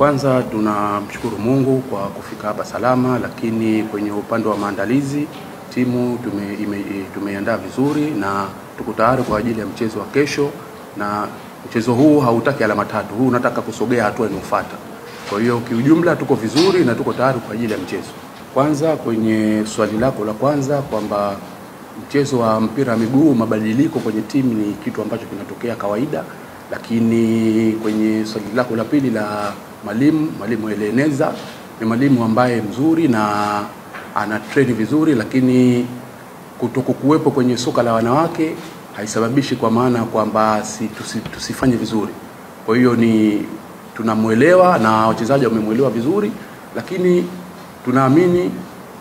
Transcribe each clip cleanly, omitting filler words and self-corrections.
Kwanza tunamshukuru Mungu kwa kufika hapa salama, lakini kwenye upande wa maandalizi timu tumeandaa vizuri na tuko tayari kwa ajili ya mchezo wa kesho, na mchezo huu hautaki alama tatu, huu unataka kusogea hatua inayofuata. Kwa hiyo kiujumla tuko vizuri na tuko tayari kwa ajili ya mchezo. Kwanza kwenye swali lako la kwanza kwamba mchezo wa mpira wa miguu, mabadiliko kwenye timu ni kitu ambacho kinatokea kawaida, lakini kwenye swali lako la pili la mwalimu Eleneza ni mwalimu ambaye mzuri na ana train vizuri, lakini kutokuwepo kwenye soka la wanawake haisababishi kwa maana kwamba tusifanye vizuri. Kwa hiyo tunamuelewa na wachezaji wamemuelewa vizuri, lakini tunaamini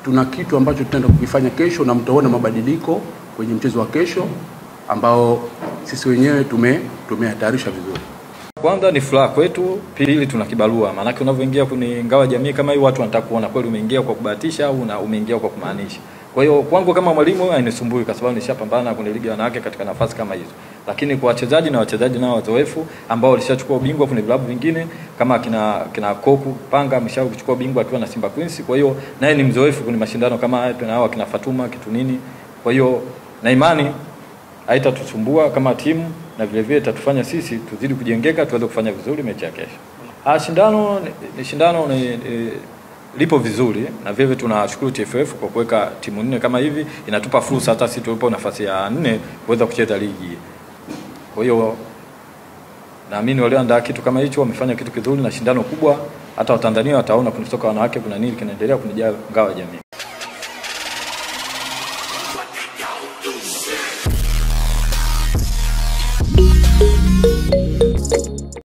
tuna kitu ambacho tutaenda kukifanya kesho, na mtaona mabadiliko kwenye mchezo wa kesho ambao sisi wenyewe tumehatarisha vizuri. Kwanza ni furaha kwetu, pili tuna kibarua. Maana unavyoingia kwenye ngao jamii kama hii, watu wanataka kuona kweli umeingia kwa kubahatisha au umeingia kwa kumaanisha. Kwa hiyo kwangu kama mwalimu hainisumbui kwa sababu nishapambana kwenye ligi ya wanawake katika nafasi kama hizo. Lakini kwa wachezaji nao wazoefu ambao walishachukua ubingwa kwenye vilabu vingine kama kina Koku Panga ameshachukua ubingwa akiwa na Simba Queens. Kwa hiyo naye ni mzoefu kwenye mashindano kama haya, tunao kina Fatuma kitu nini. Kwa hiyo na imani haitatusumbua kama timu, na vile vile itatufanya sisi tuzidi kujengeka tuweze kufanya vizuri mechi ya kesho. Shindano lipo vizuri, na vile tunashukuru TFF kwa kuweka timu 4 kama hivi, inatupa fursa hata sisi tulipo nafasi ya 4 kuweza kucheza ligi. Kwa hiyo naamini walioandaa kitu kama hicho wamefanya kitu kizuri na shindano kubwa, hata Watanzania wataona kuna soka wanawake kuna nini kinaendelea kunijaa ngao ya jamii.